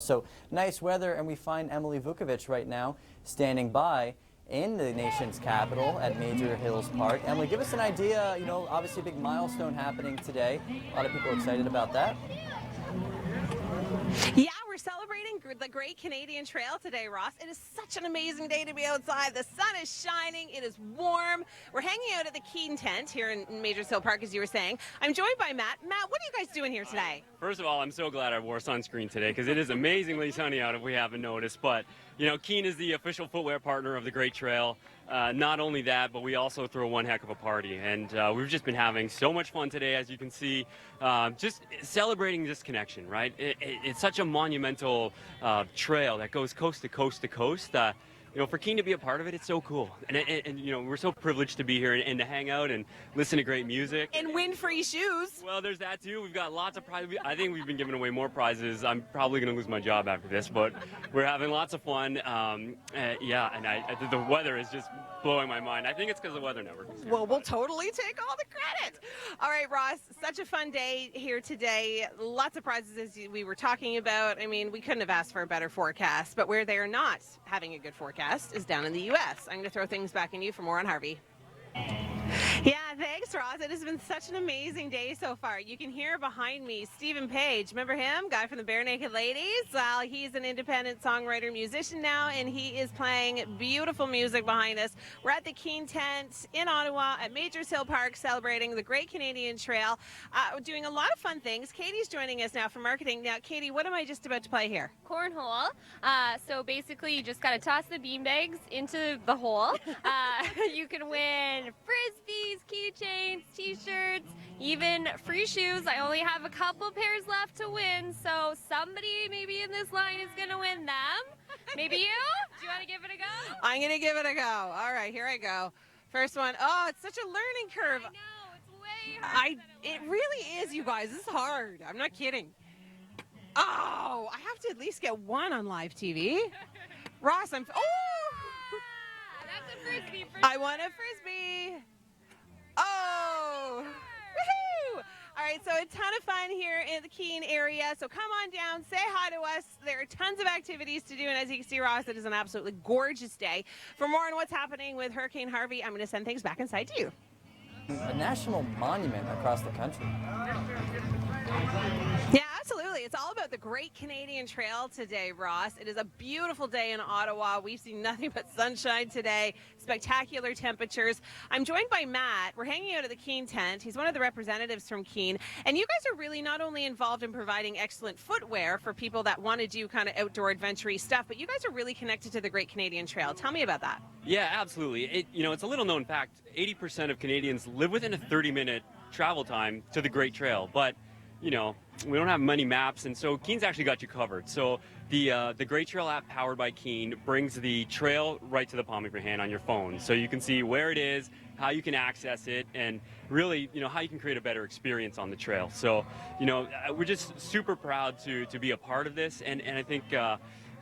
So nice weather, and we find Emily Vukovic right now standing by in the nation's capital at Major Hills Park. Emily, give us an idea, obviously a big milestone happening today. A lot of people excited about that. Yeah, we're celebrating the Great Canadian Trail today, Ross. It is such an amazing day to be outside. The sun is shining. It is warm. We're hanging out at the Keene tent here in Major Hills Park, as you were saying. I'm joined by Matt. Matt, what are you guys doing here today? First of all, I'm so glad I wore sunscreen today because it is amazingly sunny out if we haven't noticed. But, Keene is the official footwear partner of the Great Trail. Not only that, but we also throw one heck of a party. And we've just been having so much fun today, as you can see, just celebrating this connection, right? It's such a monumental trail that goes coast to coast to coast. For Keene to be a part of it, it's so cool. And we're so privileged to be here and to hang out and listen to great music. And win free shoes. Well, there's that too. We've got lots of prizes. I think we've been giving away more prizes. I'm probably going to lose my job after this, but we're having lots of fun. The weather is just blowing my mind. I think it's because the Weather Network is here. Well, we'll totally take all the credit. All right, Ross, such a fun day here today. Lots of prizes, as we were talking about. I mean, we couldn't have asked for a better forecast, but where they are not having a good forecast is down in the U.S. I'm going to throw things back in you for more on Harvey. Yeah, thanks, Ross. It has been such an amazing day so far. You can hear behind me Stephen Page. Remember him? Guy from the Bare Naked Ladies? Well, he's an independent songwriter, musician now, and he is playing beautiful music behind us. We're at the Keene tent in Ottawa at Majors Hill Park celebrating the Great Canadian Trail. Doing a lot of fun things. Katie's joining us now for marketing. Now, Katie, what am I just about to play here? Cornhole. So basically, you just got to toss the beanbags into the hole. You can win frisbees, keychains, t-shirts, even free shoes. I only have a couple pairs left to win, so somebody maybe in this line is going to win them. Maybe you? Do you want to give it a go? I'm going to give it a go. All right, here I go. First one. Oh, it's such a learning curve. I know. It's way harder than It really is, you guys. This is hard. I'm not kidding. Oh, I have to at least get one on live TV. Ross, That's a frisbee. I want a frisbee. Oh! Woohoo! All right, so a ton of fun here in the Keene area. So come on down, say hi to us. There are tons of activities to do, and as you can see, Ross, it is an absolutely gorgeous day. For more on what's happening with Hurricane Harvey, I'm going to send things back inside to you. A national monument across the country. Yeah, absolutely. It's all about the Great Canadian Trail today, Ross. It is a beautiful day in Ottawa. We've seen nothing but sunshine today, spectacular temperatures. I'm joined by Matt. We're hanging out at the Keene tent. He's one of the representatives from Keene. And you guys are really not only involved in providing excellent footwear for people that want to do kind of outdoor adventure-y stuff, but you guys are really connected to the Great Canadian Trail. Tell me about that. Yeah, absolutely. It's a little known fact. 80% of Canadians live within a 30-minute travel time to the Great Trail, but we don't have many maps, and so Keene's actually got you covered. So the Great Trail app powered by Keene brings the trail right to the palm of your hand on your phone. So you can see where it is, how you can access it, and really, how you can create a better experience on the trail. So, we're just super proud to be a part of this, and I think,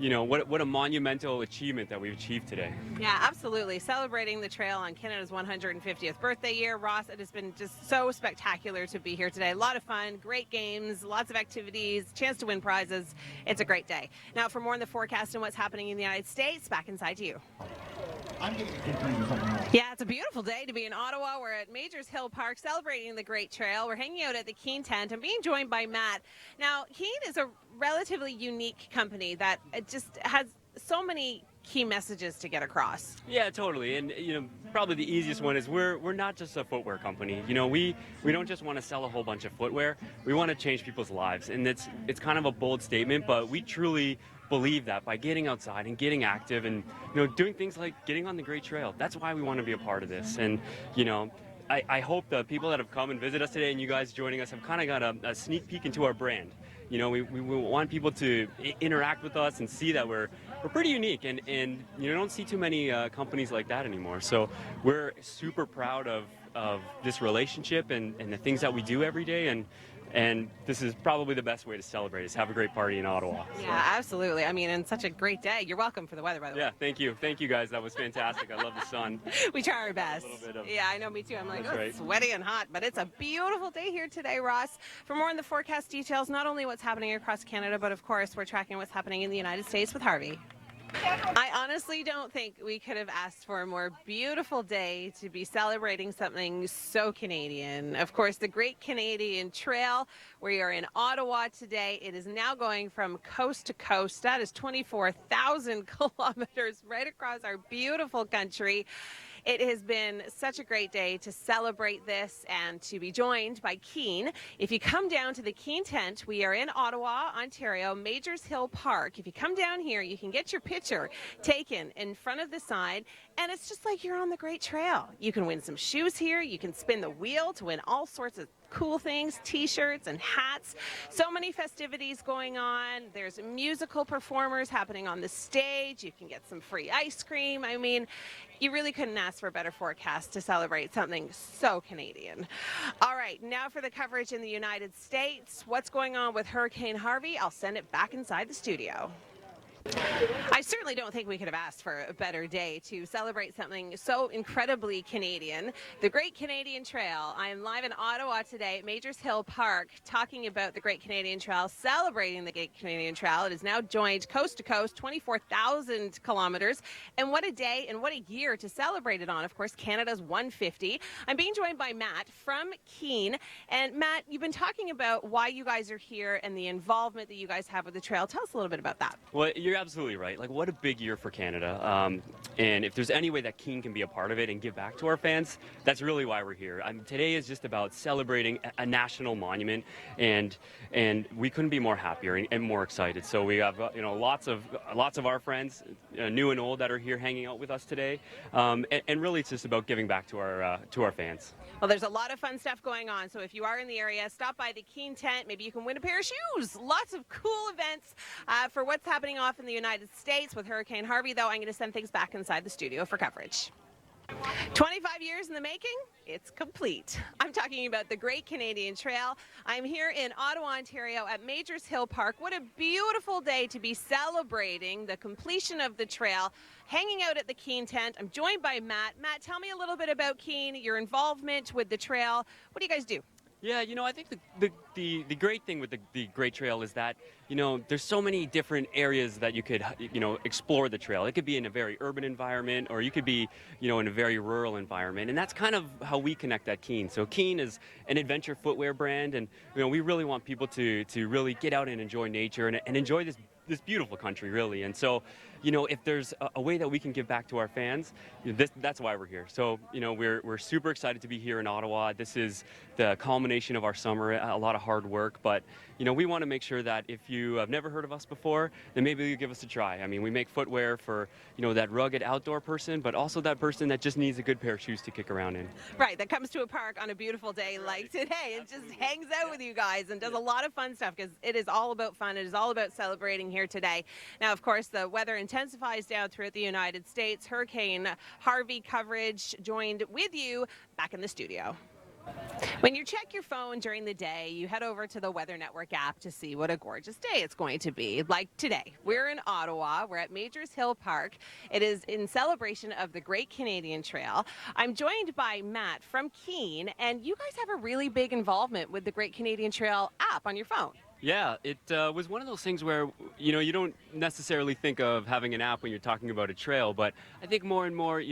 what a monumental achievement that we've achieved today. Yeah, absolutely. Celebrating the trail on Canada's 150th birthday year. Ross, it has been just so spectacular to be here today. A lot of fun, great games, lots of activities, chance to win prizes. It's a great day. Now, for more on the forecast and what's happening in the United States, back inside to you. Yeah, it's a beautiful day to be in Ottawa. We're at Majors Hill Park celebrating the Great Trail. We're hanging out at the Keene tent. I'm being joined by Matt. Now, Keene is a relatively unique company that it just has so many key messages to get across. Yeah, totally. And probably the easiest one is we're not just a footwear company. We don't just want to sell a whole bunch of footwear. We want to change people's lives, and it's kind of a bold statement, but we truly believe that by getting outside and getting active and doing things like getting on the Great Trail. That's why we want to be a part of this. And I hope the people that have come and visit us today and you guys joining us have kind of got a sneak peek into our brand. We want people to interact with us and see that we're pretty unique, and you don't see too many companies like that anymore. So we're super proud of this relationship and the things that we do every day, and And this is probably the best way to celebrate, is have a great party in Ottawa. So. Yeah, absolutely. I mean, and such a great day. You're welcome for the weather, by the way. Yeah, thank you. Thank you, guys. That was fantastic. I love the sun. We try our best. A little bit of- Yeah, I know, me too. I'm like, That's oh, right. it's sweaty and hot, but it's a beautiful day here today, Ross. For more on the forecast details, not only what's happening across Canada, but of course, we're tracking what's happening in the United States with Harvey. I honestly don't think we could have asked for a more beautiful day to be celebrating something so Canadian. Of course, the Great Canadian Trail. We are in Ottawa today. It is now going from coast to coast. That is 24,000 kilometers right across our beautiful country. It has been such a great day to celebrate this and to be joined by Keen. If you come down to the Keen tent, we are in Ottawa, Ontario, Majors Hill Park. If you come down here, you can get your picture taken in front of the sign, and it's just like you're on the Great Trail. You can win some shoes here. You can spin the wheel to win all sorts of cool things, t-shirts and hats. So many festivities going on. There's musical performers happening on the stage. You can get some free ice cream. I mean, you really couldn't ask for a better forecast to celebrate something so Canadian. All right, now for the coverage in the United States. What's going on with Hurricane Harvey? I'll send it back inside the studio. I certainly don't think we could have asked for a better day to celebrate something so incredibly Canadian. The Great Canadian Trail. I am live in Ottawa today at Majors Hill Park talking about the Great Canadian Trail, celebrating the Great Canadian Trail. It is now joined coast to coast, 24,000 kilometers. And what a day and what a year to celebrate it on. Of course, Canada's 150. I'm being joined by Matt from Keen. And Matt, you've been talking about why you guys are here and the involvement that you guys have with the trail. Tell us a little bit about that. Well, you're absolutely right. Like, what a big year for Canada. And if there's any way that Keen can be a part of it and give back to our fans, that's really why we're here. Today is just about celebrating a national monument, and we couldn't be more happier and more excited. So we have lots of our friends, new and old, that are here hanging out with us today. And really, it's just about giving back to our fans. Well, there's a lot of fun stuff going on. So if you are in the area, stop by the Keen tent. Maybe you can win a pair of shoes. Lots of cool events for what's happening off in the United States with Hurricane Harvey, though. I'm going to send things back inside the studio for coverage. 25 years in the making, it's complete. I'm talking about the Great Canadian Trail. I'm here in Ottawa, Ontario at Majors Hill Park. What a beautiful day to be celebrating the completion of the trail, hanging out at the Keen tent. I'm joined by Matt. Matt, tell me a little bit about Keen, your involvement with the trail. What do you guys do? Yeah, I think the great thing with the Great Trail is that, there's so many different areas that you could, explore the trail. It could be in a very urban environment, or you could be, in a very rural environment. And that's kind of how we connect at Keen. So Keen is an adventure footwear brand, and, we really want people to really get out and enjoy nature and enjoy this beautiful country, really. And so, if there's a way that we can give back to our fans, that's why we're here. So, we're super excited to be here in Ottawa. This is the culmination of our summer, a lot of hard work, but, we want to make sure that if you have never heard of us before, then maybe you give us a try. I mean, we make footwear for, that rugged outdoor person, but also that person that just needs a good pair of shoes to kick around in. Right, that comes to a park on a beautiful day like today and just hangs out with you guys and does a lot of fun stuff, because it is all about fun. It is all about celebrating here today. Now, of course, the weather intensifies down throughout the United States. Hurricane Harvey coverage joined with you back in the studio. When you check your phone during the day, you head over to the Weather Network app to see what a gorgeous day it's going to be. Like today, we're in Ottawa. We're at Majors Hill Park. It is in celebration of the Great Canadian Trail. I'm joined by Matt from Keen, and you guys have a really big involvement with the Great Canadian Trail app on your phone. Yeah, it was one of those things where, you don't necessarily think of having an app when you're talking about a trail, but I think more and more,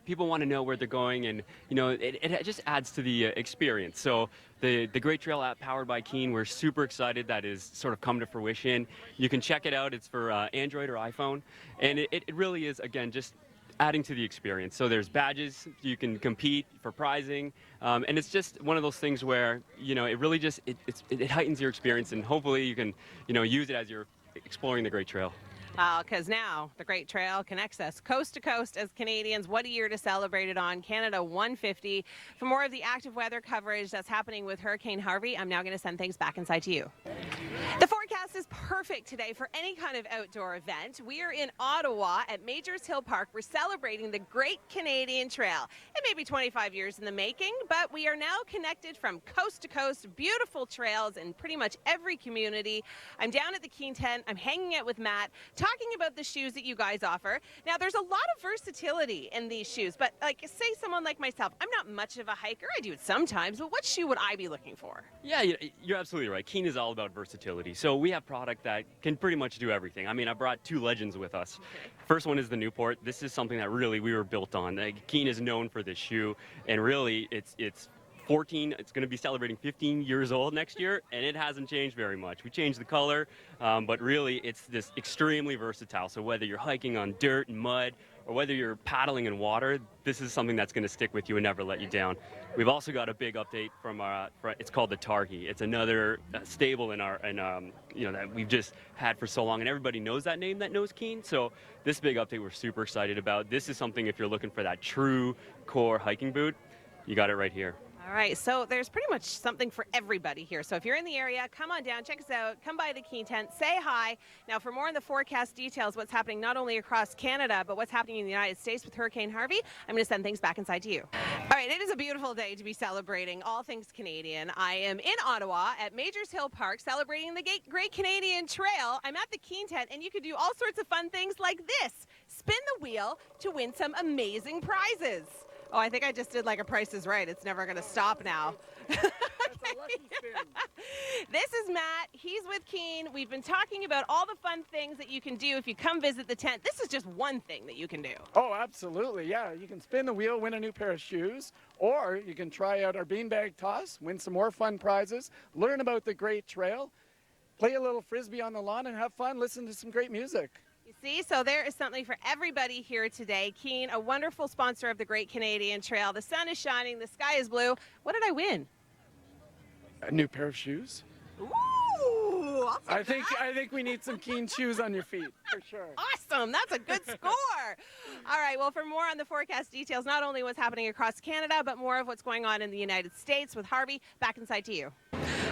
people want to know where they're going, and, it just adds to the experience. So the Great Trail app powered by Keen, we're super excited that is sort of come to fruition. You can check it out. It's for Android or iPhone, and it really is, again, just adding to the experience. So there's badges, you can compete for prizing, and it's just one of those things where, it really just, it heightens your experience, and hopefully you can, use it as you're exploring the Great Trail. Because now the Great Trail connects us coast to coast as Canadians. What a year to celebrate it on. Canada 150. For more of the active weather coverage that's happening with Hurricane Harvey, I'm now going to send things back inside to you. The forecast this is perfect today for any kind of outdoor event. We are in Ottawa at Majors Hill Park. We're celebrating the Great Canadian Trail. It may be 25 years in the making, but we are now connected from coast to coast, beautiful trails in pretty much every community. I'm down at the Keene tent. I'm hanging out with Matt, talking about the shoes that you guys offer. Now, there's a lot of versatility in these shoes, but like, say someone like myself, I'm not much of a hiker. I do it sometimes, but what shoe would I be looking for? Yeah, you're absolutely right. Keene is all about versatility. So we have product that can pretty much do everything. I mean, I brought two legends with us. Okay. First one is the Newport. This is something that really we were built on. Keene is known for this shoe, and really it's 14, it's going to be celebrating 15 years old next year, and it hasn't changed very much. We changed the color, but really it's this extremely versatile. So whether you're hiking on dirt and mud, or whether you're paddling in water, this is something that's going to stick with you and never let you down. We've also got a big update from our, it's called the Targhee. It's another stable that we've just had for so long, and everybody knows that name that knows Keene. So this big update we're super excited about. This is something, if you're looking for that true core hiking boot, you got it right here. All right, so there's pretty much something for everybody here. So if you're in the area, come on down, check us out, come by the Keene tent, say hi. Now, for more on the forecast details, what's happening not only across Canada, but what's happening in the United States with Hurricane Harvey, I'm going to send things back inside to you. All right, it is a beautiful day to be celebrating all things Canadian. I am in Ottawa at Majors Hill Park celebrating the Great Canadian Trail. I'm at the Keene tent, and you can do all sorts of fun things like this. Spin the wheel to win some amazing prizes. Oh, I think I just did like a Price is Right. It's never going to stop now. That's a lucky spin. This is Matt. He's with Keene. We've been talking about all the fun things that you can do if you come visit the tent. This is just one thing that you can do. Oh, absolutely. Yeah, you can spin the wheel, win a new pair of shoes, or you can try out our beanbag toss, win some more fun prizes, learn about the great trail, play a little frisbee on the lawn, and have fun, listen to some great music. You see, so there is something for everybody here today. Keene, a wonderful sponsor of the Great Canadian Trail. The sun is shining, the sky is blue. What did I win? A new pair of shoes. Ooh, I think we need some Keene shoes on your feet, for sure. awesome. That's a good score. All right, well, for more on the forecast details, not only what's happening across Canada, but more of what's going on in the United States with Harvey, back inside to you.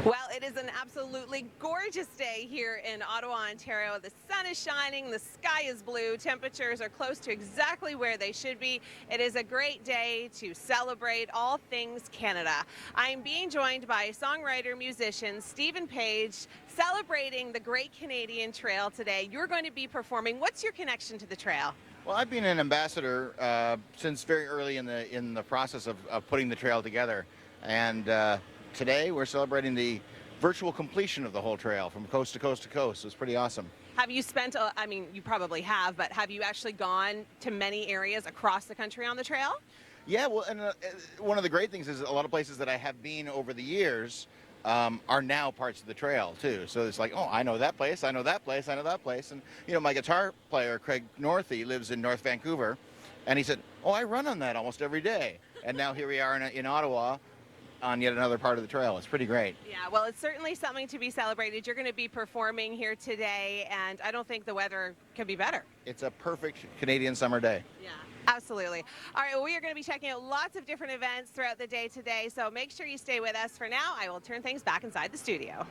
Well, it is an absolutely gorgeous day here in Ottawa, Ontario. The sun is shining, the sky is blue, temperatures are close to exactly where they should be. It is a great day to celebrate all things Canada. I'm being joined by songwriter, musician Stephen Page, celebrating the Great Canadian Trail today. You're going to be performing. What's your connection to the trail? Well, I've been an ambassador since very early in the process of putting the trail together, and today we're celebrating the virtual completion of the whole trail from coast to coast to coast. It's pretty awesome. Have you spent, I mean, you probably have, but have you actually gone to many areas across the country on the trail? Yeah, well, and one of the great things is a lot of places that I have been over the years are now parts of the trail too. So it's like, oh, I know that place, I know that place, I know that place. And you know, my guitar player, Craig Northey, lives in North Vancouver, and he said, oh, I run on that almost every day. And now here we are in Ottawa, on yet another part of the trail. It's pretty great. Yeah, well, it's certainly something to be celebrated. You're going to be performing here today, and I don't think the weather could be better. It's a perfect Canadian summer day. Yeah, absolutely. All right, well, we are going to be checking out lots of different events throughout the day today, so make sure you stay with us. For now, I will turn things back inside the studio.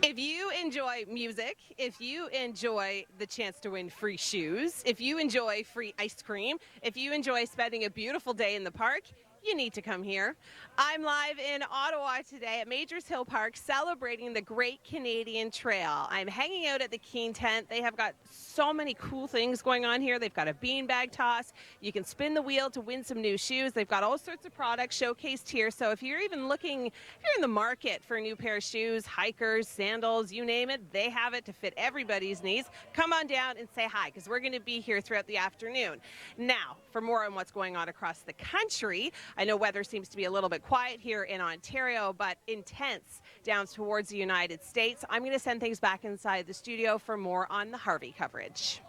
If you enjoy music, if you enjoy the chance to win free shoes, if you enjoy free ice cream, if you enjoy spending a beautiful day in the park, you need to come here. I'm live in Ottawa today at Majors Hill Park celebrating the Great Canadian Trail. I'm hanging out at the Keene tent. They have got so many cool things going on here. They've got a beanbag toss. You can spin the wheel to win some new shoes. They've got all sorts of products showcased here. So if you're even looking, if you're in the market for a new pair of shoes, hikers, sandals, you name it, they have it to fit everybody's needs. Come on down and say hi, because we're going to be here throughout the afternoon. Now, for more on what's going on across the country, I know weather seems to be a little bit quiet here in Ontario, but intense down towards the United States. I'm going to send things back inside the studio for more on the Harvey coverage.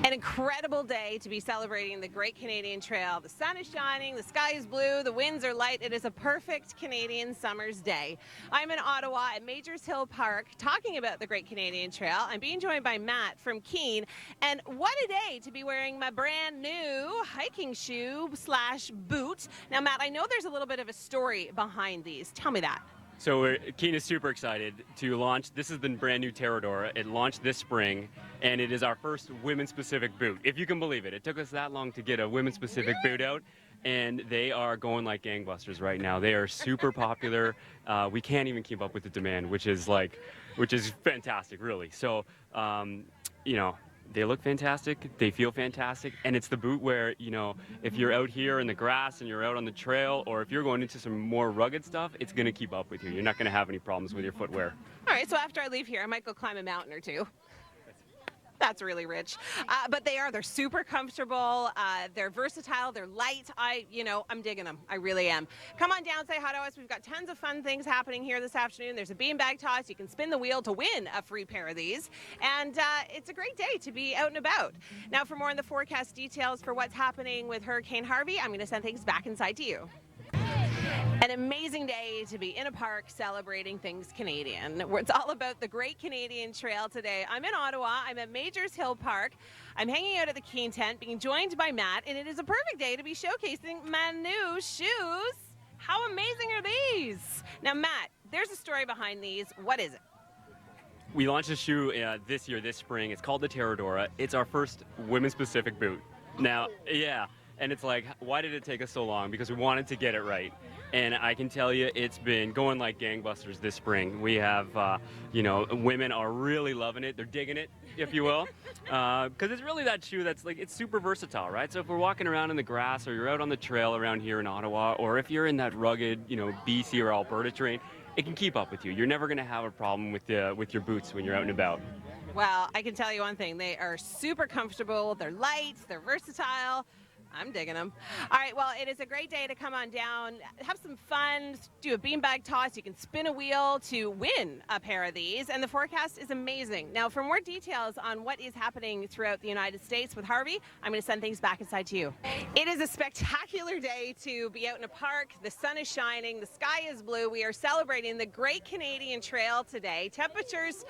An incredible day to be celebrating the Great Canadian Trail. The sun is shining, the sky is blue, the winds are light. It is a perfect Canadian summer's day. I'm in Ottawa at Majors Hill Park talking about the Great Canadian Trail. I'm being joined by Matt from Keene. And what a day to be wearing my brand new hiking shoe / boot. Now, Matt, I know there's a little bit of a story behind these. Tell me that. So Keene is super excited to launch. This is the brand new Padora. It launched this spring, and it is our first women's-specific boot. If you can believe it, it took us that long to get a women's-specific boot out, and they are going like gangbusters right now. They are super popular. We can't even keep up with the demand, which is fantastic, really. So, you know, they look fantastic, they feel fantastic, and it's the boot where, you know, if you're out here in the grass and you're out on the trail, or if you're going into some more rugged stuff, it's going to keep up with you. You're not going to have any problems with your footwear. All right, so after I leave here, I might go climb a mountain or two. That's really rich. But they're super comfortable. They're versatile. They're light. I'm digging them. I really am. Come on down, say hi to us. We've got tons of fun things happening here this afternoon. There's a beanbag toss. You can spin the wheel to win a free pair of these. And it's a great day to be out and about. Now, for more on the forecast details for what's happening with Hurricane Harvey, I'm going to send things back inside to you. An amazing day to be in a park celebrating things Canadian. It's all about the Great Canadian Trail today. I'm in Ottawa. I'm at Majors Hill Park. I'm hanging out at the Keene tent, being joined by Matt, and it is a perfect day to be showcasing my new shoes. How amazing are these? Now, Matt, there's a story behind these. What is it? We launched a shoe this year, this spring. It's called the Padora. It's our first women's-specific boot. Now, yeah. And it's like, why did it take us so long? Because we wanted to get it right. And I can tell you, it's been going like gangbusters this spring. We have, women are really loving it. They're digging it, if you will. Because it's really that shoe that's like, it's super versatile, right? So if we're walking around in the grass, or you're out on the trail around here in Ottawa, or if you're in that rugged, BC or Alberta terrain, it can keep up with you. You're never going to have a problem with your boots when you're out and about. Well, I can tell you one thing. They are super comfortable. They're light. They're versatile. I'm digging them. All right, well, it is a great day to come on down, have some fun, do a beanbag toss. You can spin a wheel to win a pair of these, and the forecast is amazing. Now, for more details on what is happening throughout the United States with Harvey, I'm going to send things back inside to you. It is a spectacular day to be out in a park. The sun is shining. The sky is blue. We are celebrating the Great Canadian Trail today. Temperatures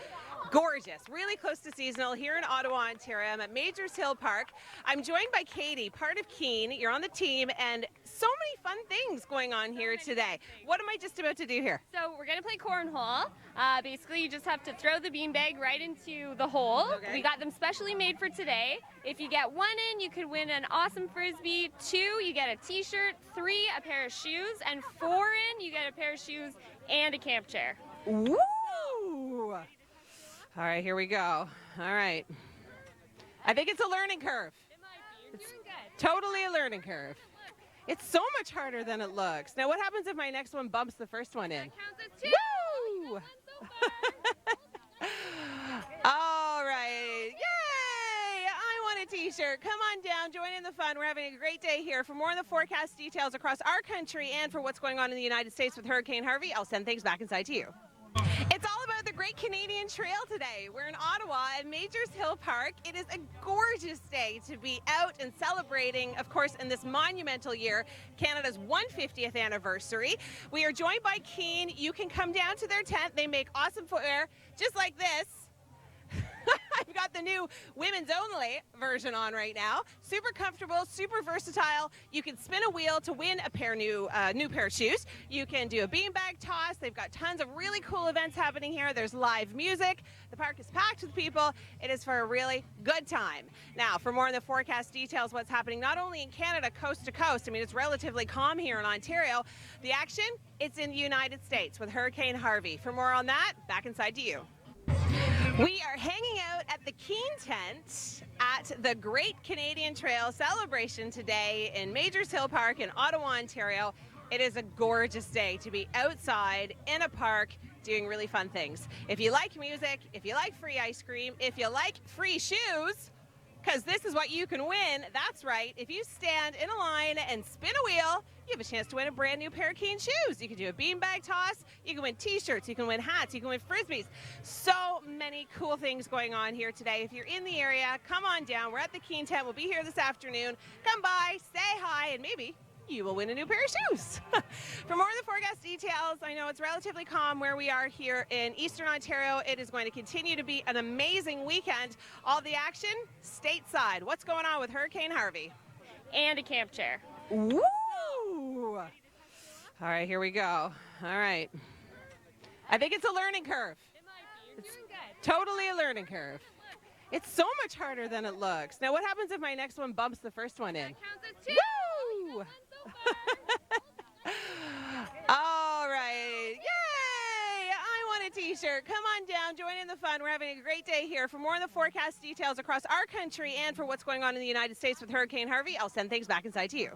gorgeous, really close to seasonal here in Ottawa, Ontario. I'm at Majors Hill Park. I'm joined by Katie, part of Keene. You're on the team, and so many fun things going on here today. What am I just about to do here? So we're going to play cornhole. Basically, you just have to throw the beanbag right into the hole. Okay. We got them specially made for today. If you get 1 in, you could win an awesome Frisbee. 2, you get a t-shirt. 3, a pair of shoes. And 4 in, you get a pair of shoes and a camp chair. Woo! All right, here we go. All right. I think it's a learning curve. It might be. You're doing good. Totally a learning curve. It's so much harder than it looks. Now, what happens if my next one bumps the first one in? That counts as 2. Woo! One so far. All right. Yay! I want a t-shirt. Come on down. Join in the fun. We're having a great day here. For more on the forecast details across our country and for what's going on in the United States with Hurricane Harvey, I'll send things back inside to you. It's all about the Great Canadian Trail today. We're in Ottawa at Majors Hill Park. It is a gorgeous day to be out and celebrating, of course, in this monumental year, Canada's 150th anniversary. We are joined by Keene. You can come down to their tent. They make awesome footwear just like this. I've got the new women's only version on right now. Super comfortable, super versatile. You can spin a wheel to win a pair new pair of shoes. You can do a beanbag toss. They've got tons of really cool events happening here. There's live music. The park is packed with people. It is for a really good time. Now, for more on the forecast details, what's happening not only in Canada, coast to coast. I mean, it's relatively calm here in Ontario. The action, it's in the United States with Hurricane Harvey. For more on that, back inside to you. We are hanging out at the Keene tent at the Great Canadian Trail celebration today in Majors Hill Park in Ottawa, Ontario. It is a gorgeous day to be outside in a park doing really fun things. If you like music, if you like free ice cream, if you like free shoes, because this is what you can win. That's right. If you stand in a line and spin a wheel, you have a chance to win a brand new pair of Keene shoes. You can do a beanbag toss. You can win t-shirts. You can win hats. You can win Frisbees. So many cool things going on here today. If you're in the area, come on down. We're at the Keene tent. We'll be here this afternoon. Come by, say hi, and maybe you will win a new pair of shoes. For more of the forecast details, I know it's relatively calm where we are here in Eastern Ontario. It is going to continue to be an amazing weekend. All the action stateside. What's going on with Hurricane Harvey? And a camp chair. Woo! All right, here we go. All right. I think it's a learning curve. It might be. You're doing good. Totally a learning curve. It's so much harder than it looks. Now, what happens if my next one bumps the first one in? That counts as 2. Woo! One so far. All right. Yay! I want a t-shirt. Come on down. Join in the fun. We're having a great day here. For more on the forecast details across our country and for what's going on in the United States with Hurricane Harvey, I'll send things back inside to you.